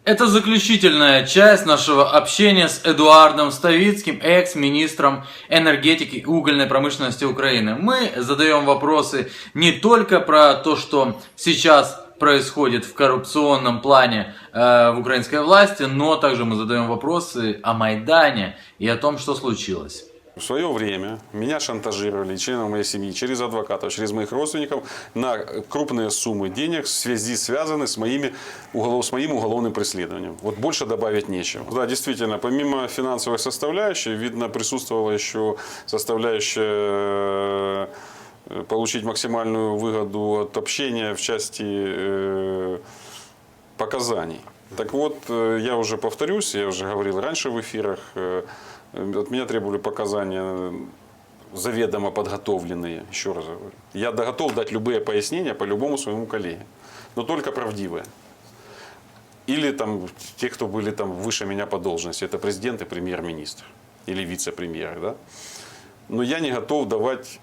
Это заключительная часть нашего общения с Эдуардом Ставицким, экс-министром энергетики и угольной промышленности Украины. Мы задаем вопросы не только про то, что сейчас происходит в коррупционном плане в украинской власти, но также мы задаем вопросы о Майдане и о том, что случилось. В свое время меня шантажировали, членов моей семьи, через адвокатов, через моих родственников на крупные суммы денег в связи связаны с моим уголовным преследованием. Вот больше добавить нечего. Да, действительно, помимо финансовой составляющей, видно, присутствовала еще составляющая получить максимальную выгоду от общения в части показаний. Так вот, я уже повторюсь, я уже говорил раньше в эфирах, от меня требовали показания заведомо подготовленные, еще раз говорю. Я готов дать любые пояснения по любому своему коллеге, но только правдивые. Или там те, кто были там выше меня по должности, это президент и премьер-министр, или вице-премьер, да? Но я не готов давать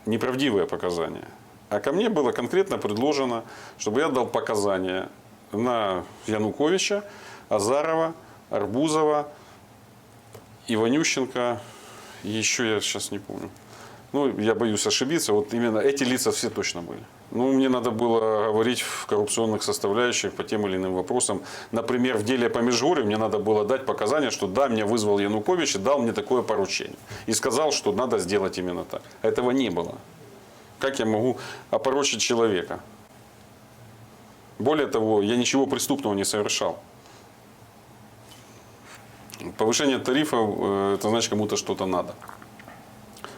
неправдивые показания. А ко мне было конкретно предложено, чтобы я дал показания на Януковича, Азарова, Арбузова, Иванющенко, еще я сейчас не помню. Ну, я боюсь ошибиться, вот именно эти лица все точно были. Ну, мне надо было говорить в коррупционных составляющих по тем или иным вопросам. Например, в деле по Межгорью мне надо было дать показания, что да, меня вызвал Янукович и дал мне такое поручение. И сказал, что надо сделать именно так. Этого не было. Как я могу опорочить человека? Более того, я ничего преступного не совершал. Повышение тарифов, это значит, кому-то что-то надо.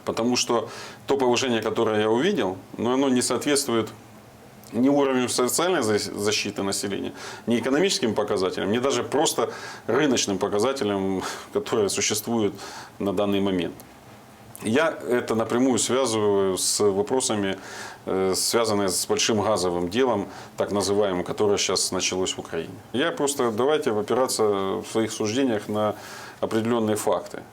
Потому что то повышение, которое я увидел, но оно не соответствует ни уровню социальной защиты населения, ни экономическим показателям, ни даже просто рыночным показателям, которые существуют на данный момент. Я это напрямую связываю с вопросами, связанными с большим газовым делом, так называемым, которое сейчас началось в Украине. Я просто давайте опираться в своих суждениях на определенные факты.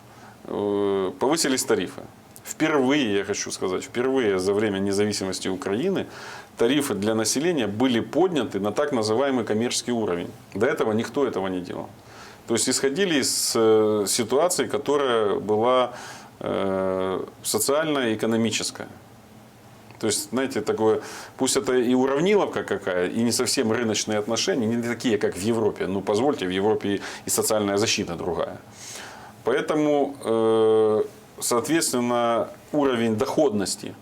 Повысились тарифы. Впервые, я хочу сказать, впервые за время независимости Украины тарифы для населения были подняты на так называемый коммерческий уровень. До этого никто этого не делал. То есть исходили из ситуации, которая была социально-экономическая. То есть, знаете, такое, пусть это и уравниловка какая, и не совсем рыночные отношения, не такие, как в Европе. Ну, позвольте, в Европе и социальная защита другая. Поэтому, соответственно, уровень доходности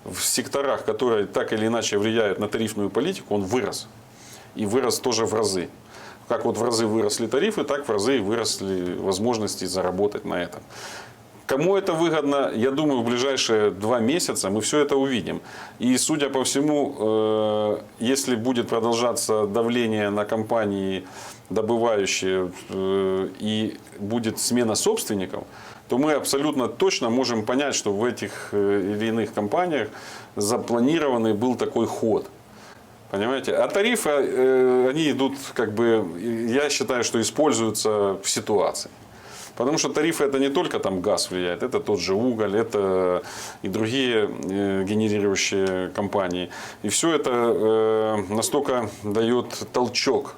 в секторах, которые так или иначе влияют на тарифную политику, он вырос. И вырос тоже в разы. Как вот в разы выросли тарифы, так в разы выросли возможности заработать на этом. Кому это выгодно, я думаю, в ближайшие 2 месяца мы все это увидим. И, судя по всему, если будет продолжаться давление на компании, добывающие, и будет смена собственников, то мы абсолютно точно можем понять, что в этих или иных компаниях запланированный был такой ход. Понимаете? А тарифы, они идут, как бы, я считаю, что используются в ситуации. Потому что тарифы это не только там газ влияет, это тот же уголь, это и другие генерирующие компании. И все это настолько дает толчок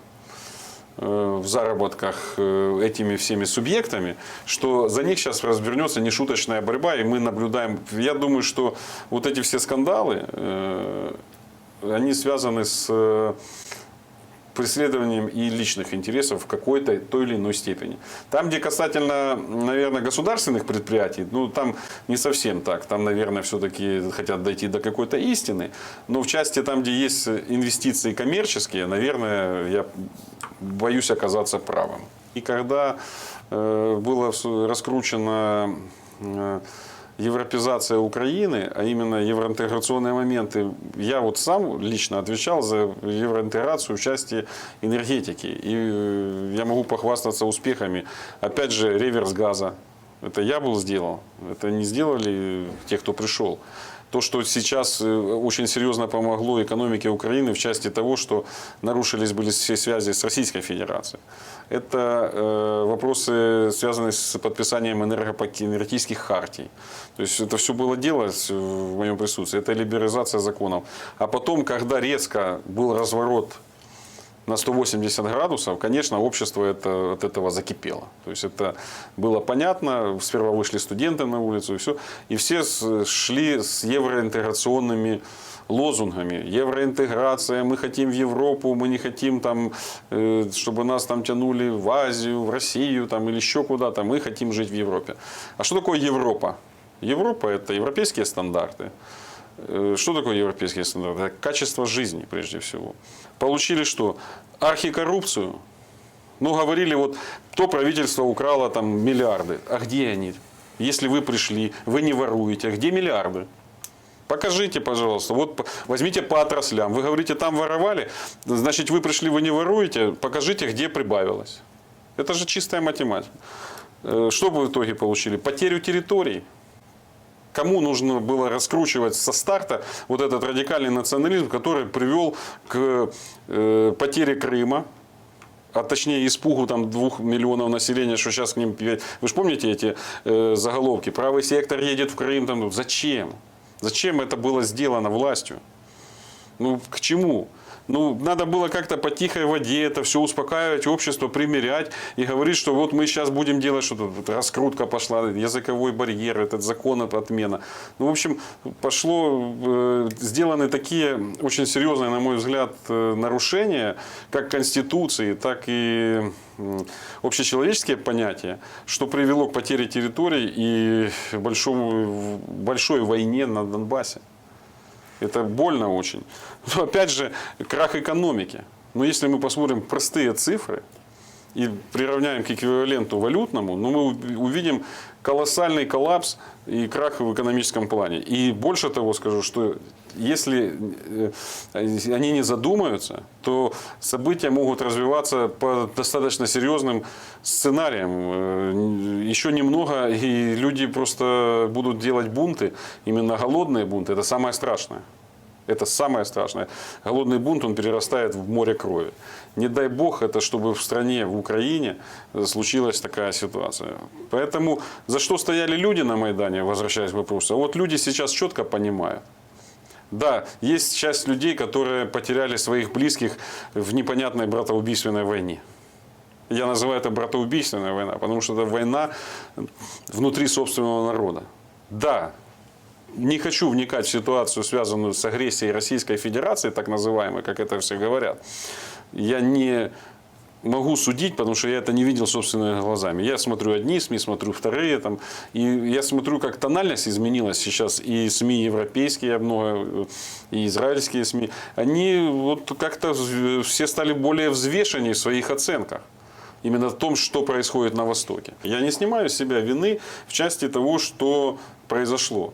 в заработках этими всеми субъектами, что за них сейчас развернется нешуточная борьба, и мы наблюдаем, я думаю, что вот эти все скандалы, они связаны с преследованием и личных интересов в какой-то той или иной степени. Там, где касательно, наверное, государственных предприятий, ну, там не совсем так. Там, наверное, все-таки хотят дойти до какой-то истины. Но в части там, где есть инвестиции коммерческие, наверное, я боюсь оказаться правым. И когда было раскручено европеизация Украины, а именно евроинтеграционные моменты, я вот сам лично отвечал за евроинтеграцию в части энергетики. И я могу похвастаться успехами. Опять же, реверс газа. Это я был сделал. Это не сделали те, кто пришел. То, что сейчас очень серьезно помогло экономике Украины в части того, что нарушились были все связи с Российской Федерацией. Это вопросы, связанные с подписанием энергетических хартий. То есть это все было делалось в моем присутствии. Это либерализация законов. А потом, когда резко был разворот на 180 градусов, конечно, общество от этого закипело. То есть это было понятно. Сперва вышли студенты на улицу и все шли с евроинтеграционными лозунгами. Евроинтеграция, мы хотим в Европу, мы не хотим, там, чтобы нас там тянули в Азию, в Россию там, или еще куда-то. Мы хотим жить в Европе. А что такое Европа? Европа – это европейские стандарты. Что такое европейские стандарты? Это качество жизни, прежде всего. Получили что? Архикоррупцию. Ну, говорили, вот то правительство украло там миллиарды. А где они? Если вы пришли, вы не воруете. А где миллиарды? Покажите, пожалуйста. Вот возьмите по отраслям. Вы говорите, там воровали, значит, вы пришли, вы не воруете. Покажите, где прибавилось. Это же чистая математика. Что вы в итоге получили? Потерю территорий. Кому нужно было раскручивать со старта вот этот радикальный национализм, который привел к потере Крыма, а точнее испугу там 2 миллионов населения, что сейчас к ним... Вы же помните эти заголовки? Правый сектор едет в Крым. Там, зачем? Зачем это было сделано властью? Ну, к чему? Ну, надо было как-то по тихой воде это все успокаивать, общество примирять и говорить, что вот мы сейчас будем делать что-то. Раскрутка пошла, языковой барьер, этот закон отмена. Ну, в общем, сделаны такие очень серьезные, на мой взгляд, нарушения, как Конституции, так и общечеловеческие понятия, что привело к потере территорий и большой войне на Донбассе. Это больно очень. Но опять же, крах экономики. Но если мы посмотрим простые цифры и приравняем к эквиваленту валютному, ну, мы увидим колоссальный коллапс и крах в экономическом плане. И больше того скажу, что если они не задумаются, то события могут развиваться по достаточно серьезным сценариям. Еще немного, и люди просто будут делать бунты, именно голодные бунты. Это самое страшное. Это самое страшное. Голодный бунт, он перерастает в море крови. Не дай бог, это чтобы в стране, в Украине случилась такая ситуация. Поэтому за что стояли люди на Майдане, возвращаясь к вопросу, а вот люди сейчас четко понимают. Да, есть часть людей, которые потеряли своих близких в непонятной братоубийственной войне. Я называю это братоубийственная война, потому что это война внутри собственного народа. Да, не хочу вникать в ситуацию, связанную с агрессией Российской Федерации, так называемой, как это все говорят. Я не могу судить, потому что я это не видел собственными глазами. Я смотрю одни СМИ, смотрю вторые. Там, и я смотрю, как тональность изменилась сейчас. И СМИ европейские, много, и израильские СМИ. Они вот как-то все стали более взвешеннее в своих оценках. Именно в том, что происходит на Востоке. Я не снимаю с себя вины в части того, что произошло.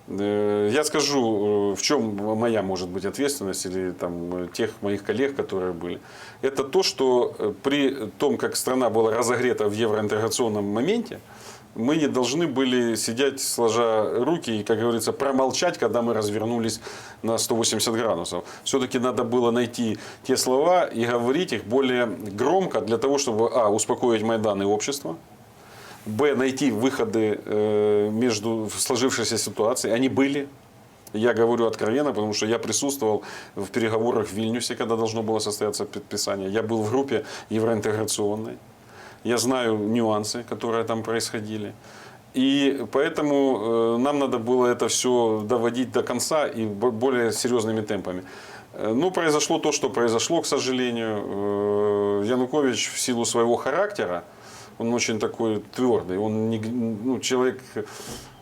Я скажу, в чем моя, может быть, ответственность или там, тех моих коллег, которые были. Это то, что при том, как страна была разогрета в евроинтеграционном моменте, мы не должны были сидеть, сложа руки и, как говорится, промолчать, когда мы развернулись на 180 градусов. Все-таки надо было найти те слова и говорить их более громко для того, чтобы, успокоить Майдан и общество, найти выходы между сложившейся ситуацией. Они были. Я говорю откровенно, потому что я присутствовал в переговорах в Вильнюсе, когда должно было состояться подписание. Я был в группе евроинтеграционной. Я знаю нюансы, которые там происходили. И поэтому нам надо было это все доводить до конца и более серьезными темпами. Ну, произошло то, что произошло, к сожалению. Янукович в силу своего характера, он очень такой твердый, он не, человек,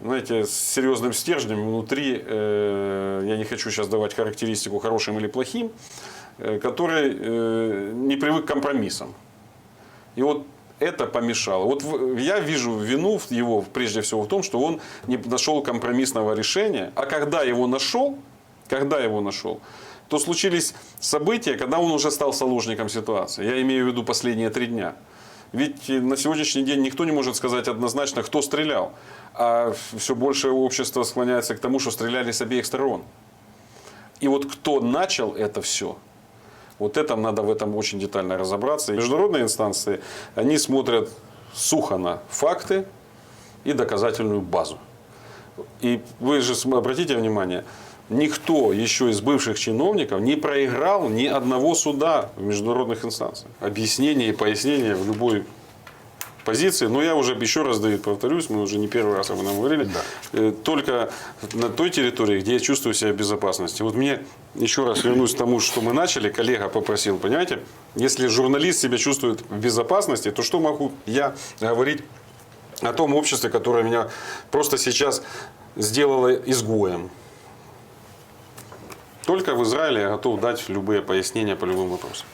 знаете, с серьезным стержнем внутри, я не хочу сейчас давать характеристику хорошим или плохим, который не привык к компромиссам. И вот это помешало. Вот я вижу вину его прежде всего в том, что он не нашел компромиссного решения, а когда его нашел, то случились события, когда он уже стал заложником ситуации. Я имею в виду последние 3 дня. Ведь на сегодняшний день никто не может сказать однозначно, кто стрелял. А все больше общество склоняется к тому, что стреляли с обеих сторон. И вот кто начал это все, вот это надо в этом очень детально разобраться. И международные инстанции, они смотрят сухо на факты и доказательную базу. И вы же обратите внимание, никто еще из бывших чиновников не проиграл ни одного суда в международных инстанциях. Объяснение и пояснение в любой позиции. Но я уже еще раз, Давид, повторюсь, мы уже не первый раз об этом говорили. Да. Только на той территории, где я чувствую себя в безопасности. Вот мне, еще раз вернусь к тому, что мы начали, коллега попросил, понимаете, если журналист себя чувствует в безопасности, то что могу я говорить о том обществе, которое меня просто сейчас сделало изгоем? Только в Израиле я готов дать любые пояснения по любым вопросам.